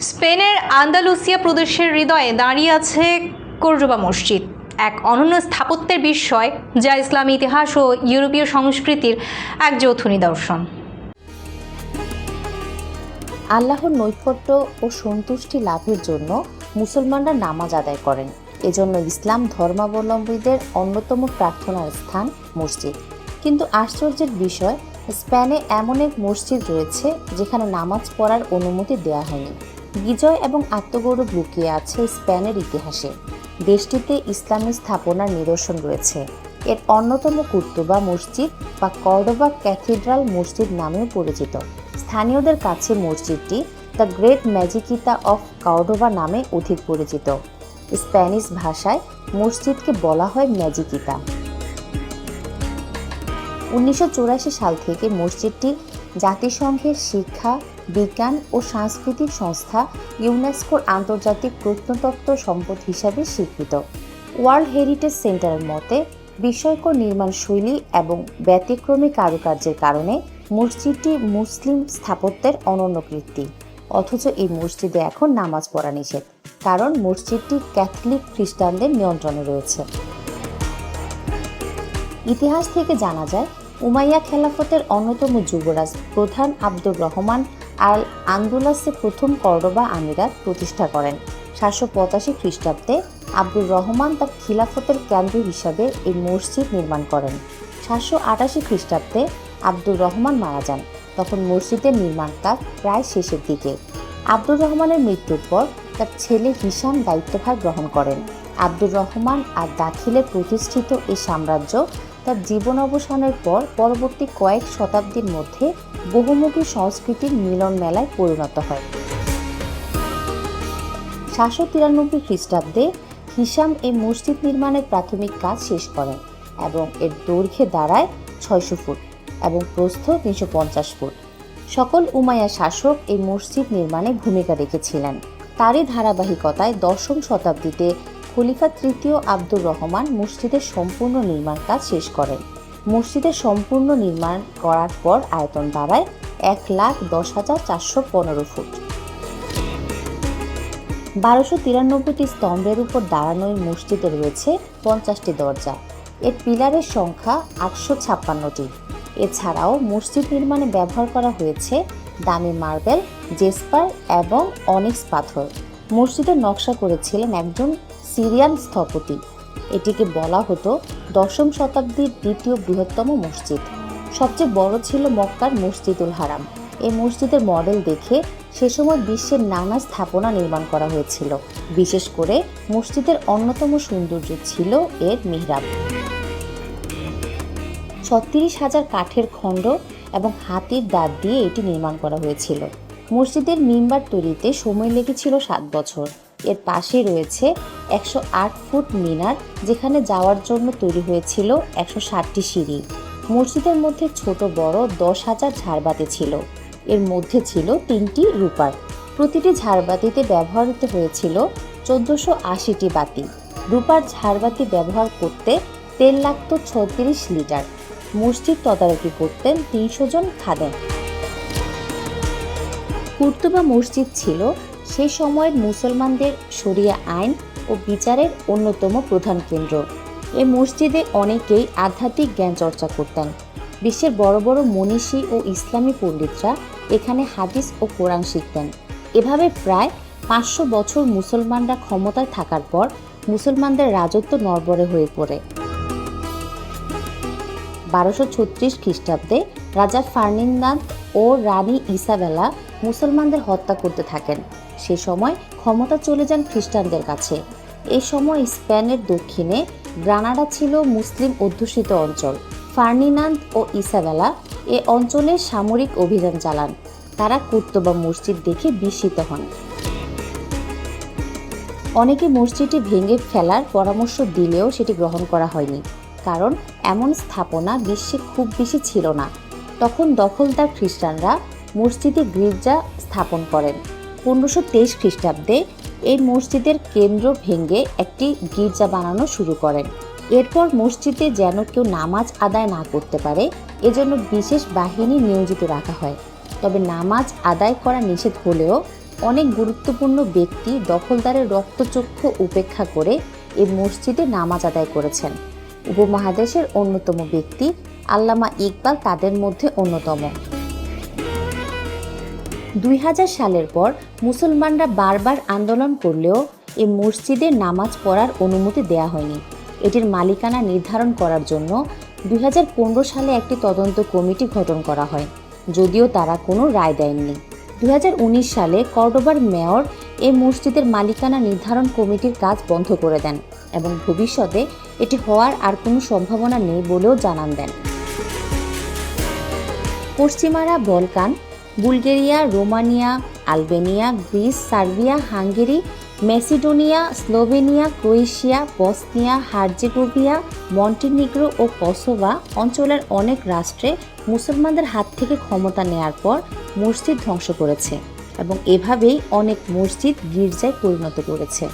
স্পেনের আন্দালুসিয়া প্রদেশের হৃদয়ে দাঁড়িয়ে আছে কর্ডোবা মসজিদ, এক অনন্য স্থাপত্যের বিস্ময় যা ইসলামী ইতিহাস ও ইউরোপীয় সংস্কৃতির এক যৌথ নিদর্শন। আল্লাহর নৈকট্য ও সন্তুষ্টি লাভের জন্য মুসলমানরা নামাজ আদায় করেন। এজন্য ইসলাম ধর্মাবলম্বীদের অন্যতম প্রার্থনার স্থান মসজিদ। কিন্তু আশ্চর্যের বিষয়, স্পেনে এমন এক মসজিদ রয়েছে যেখানে নামাজ পড়ার অনুমতি দেওয়া হয়নি। বিজয় এবং আত্মগৌরব লুকিয়ে আছে স্পেনের ইতিহাসে। দেশটিতে ইসলামী স্থাপনার নিদর্শন রয়েছে। এর অন্যতম কুর্তুবা মসজিদ বা কর্ডোবা ক্যাথিড্রাল মসজিদ নামেও পরিচিত। স্থানীয়দের কাছে মসজিদটি দ্য গ্রেট ম্যাজিকিতা অফ কর্ডোবা নামে অধিক পরিচিত। স্প্যানিশ ভাষায় মসজিদকে বলা হয় ম্যাজিকিতা। 1984 সাল থেকে মসজিদটি জাতিসংঘের শিক্ষা, বিজ্ঞান ও সাংস্কৃতিক সংস্থা ইউনেস্কোর আন্তর্জাতিক প্রত্নতত্ত্ব সম্পদ হিসাবে স্বীকৃত। ওয়ার্ল্ড হেরিটেজ সেন্টারের মতে, বিস্ময়কর নির্মাণ শৈলী এবং ব্যতিক্রমী কারুকার্যের কারণে মসজিদটি মুসলিম স্থাপত্যের অনন্য কীর্তি। অথচ এই মসজিদে এখন নামাজ পড়া নিষেধ, কারণ মসজিদটি ক্যাথলিক খ্রিস্টানদের নিয়ন্ত্রণে রয়েছে। ইতিহাস থেকে জানা যায়, উমাইয়া খেলাফতের অন্যতম যুবরাজ প্রধান আব্দুর রহমান আল আন্দুলাসে প্রথম কর্ডোবা আমিরাত প্রতিষ্ঠা করেন। 785 খ্রিস্টাব্দে আব্দুর রহমান তার খিলাফতের কেন্দ্র হিসাবে এই মসজিদ নির্মাণ করেন। 788 খ্রিস্টাব্দে আব্দুর রহমান মারা যান। তখন মসজিদের নির্মাণ কাজ প্রায় শেষের দিকে। আব্দুর রহমানের মৃত্যুর পর তার ছেলে হিশাম দায়িত্বভার গ্রহণ করেন। আব্দুর রহমান আর দাখিলে প্রতিষ্ঠিত এই সাম্রাজ্য তার জীবন অবসানের পর পরবর্তী কয়েক শতাব্দীর মধ্যে বহুমুখী সংস্কৃতির মিলন মেলায় পরিণত হয়। 793 খ্রিস্টাব্দে হিশাম এই মসজিদ নির্মাণের প্রাথমিক কাজ শেষ করেন এবং এর দৈর্ঘ্যে দাঁড়ায় 600 ফুট এবং প্রস্থ 350 ফুট। সকল উমাইয়া শাসক এই মসজিদ নির্মাণে ভূমিকা রেখেছিলেন। তারই ধারাবাহিকতায় 10ম শতাব্দীতে খলিফা তৃতীয় আব্দুর রহমান মসজিদের সম্পূর্ণ নির্মাণ কাজ শেষ করেন। মসজিদের সম্পূর্ণ নির্মাণ করার পর আয়তন দাঁড়ায় 1,10,415 ফুট। 1293টি স্তম্ভের উপর দাঁড়ানো এই মসজিদে রয়েছে 50টি দরজা। এর পিলারের সংখ্যা 856টি। এছাড়াও মসজিদ নির্মাণে ব্যবহার করা হয়েছে দামি মার্বেল, জেসপার এবং অনিক্স পাথর। মসজিদের নকশা করেছিলেন একজন সিরিয়ান স্থপতি। এটিকে বলা হতো 10ম শতাব্দীর দ্বিতীয় বৃহত্তম মসজিদ। সবচেয়ে বড় ছিল মক্কার মসজিদুল হারাম। এই মসজিদের মডেল দেখে সে সময় বিশ্বের নানা স্থাপনা নির্মাণ করা হয়েছিল। বিশেষ করে মসজিদের অন্যতম সৌন্দর্য ছিল এর মিহরাব। 36,000 কাঠের খণ্ড এবং হাতির দাঁত দিয়ে এটি নির্মাণ করা হয়েছিল। মসজিদের মিম্বার তৈরিতে সময় লেগেছিল 7 বছর। এর পাশে রয়েছে 108 ফুট মিনার, যেখানে যাওয়ার জন্য তৈরি হয়েছিল 160টি সিঁড়ি। মসজিদের মধ্যে ছোট বড় 10,000 ঝাড়বাতি ছিল। এর মধ্যে ছিল 3টি রূপার। প্রতিটি ঝাড়বাতিতে ব্যবহৃত হয়েছিল 1480টি বাতি। রূপার ঝাড়বাতি ব্যবহার করতে তেল লাগত 36 লিটার। মসজিদ তদারকি করতেন 300 জন খাদেম। কুর্তুবা মসজিদ ছিল সে সময়ের মুসলমানদের শরিয়া আইন ও বিচারের অন্যতম প্রধান কেন্দ্র। এই মসজিদে অনেকেই আধ্যাত্মিক জ্ঞান চর্চা করতেন। বিশ্বের বড় বড় মনীষী ও ইসলামী পণ্ডিতরা এখানে হাদিস ও কোরআন শিখতেন। এভাবে প্রায় 500 বছর মুসলমানরা ক্ষমতায় থাকার পর মুসলমানদের রাজত্ব নড়বড়ে হয়ে পড়ে। 1236 খ্রিস্টাব্দে রাজা ফার্ডিনান্দ ও রানী ইসাবেলা মুসলমানদের হত্যা করতে থাকেন। সে সময় ক্ষমতা চলে যান খ্রিস্টানদের কাছে। এই সময় স্পেনের দক্ষিণে গ্রানাডা ছিল মুসলিম অধ্যুষিত অঞ্চল। ফার্ডিনান্দ ও ইসাবেলা এ অঞ্চলে সামরিক অভিযান চালান। তারা কুর্তুবা মসজিদ দেখে বিস্মিত হন। অনেকে মসজিদটি ভেঙে ফেলার পরামর্শ দিলেও সেটি গ্রহণ করা হয়নি, কারণ এমন স্থাপনা বিশ্বে খুব বেশি ছিল না। তখন দখলদার খ্রিস্টানরা মসজিদে গির্জা স্থাপন করেন। 1523 খ্রিস্টাব্দে এই মসজিদের কেন্দ্র ভেঙে একটি গির্জা বানানো শুরু করেন। এরপর মসজিদে যেন কেউ নামাজ আদায় না করতে পারে, এজন্য বিশেষ বাহিনী নিয়োজিত রাখা হয়। তবে নামাজ আদায় করা নিষেধ হলেও অনেক গুরুত্বপূর্ণ ব্যক্তি দখলদারের রক্তচক্ষু উপেক্ষা করে এই মসজিদে নামাজ আদায় করেছেন। উপমহাদেশের অন্যতম ব্যক্তি আল্লামা ইকবাল তাদের মধ্যে অন্যতম। 2000 সালের পর মুসলমানরা বারবার আন্দোলন করলেও এই মসজিদে নামাজ পড়ার অনুমতি দেয়া হয়নি। এটির মালিকানা নির্ধারণ করার জন্য 2015 সালে একটি তদন্ত কমিটি গঠন করা হয়, যদিও তারা কোনো রায় দেয়নি। 2019 সালে কর্ডোবার মেয়র এই মসজিদের মালিকানা নির্ধারণ কমিটির কাজ বন্ধ করে দেন এবং ভবিষ্যতে এটি হওয়ার আর কোনো সম্ভাবনা নেই বলেও জানান দেন। পশ্চিমারা Balkan, Bulgaria, Romania, Albania, Greece, Serbia, Hungary, Macedonia, Slovenia, Croatia, Bosnia, Herzegovina, Montenegro ও কসোভো অঞ্চলের অনেক রাষ্ট্রে মুসলমানদের হাত থেকে ক্ষমতা নেয়ার পর মসজিদ ধ্বংস করেছে এবং এভাবেই অনেক মসজিদ গির্জায় পরিণত করেছে।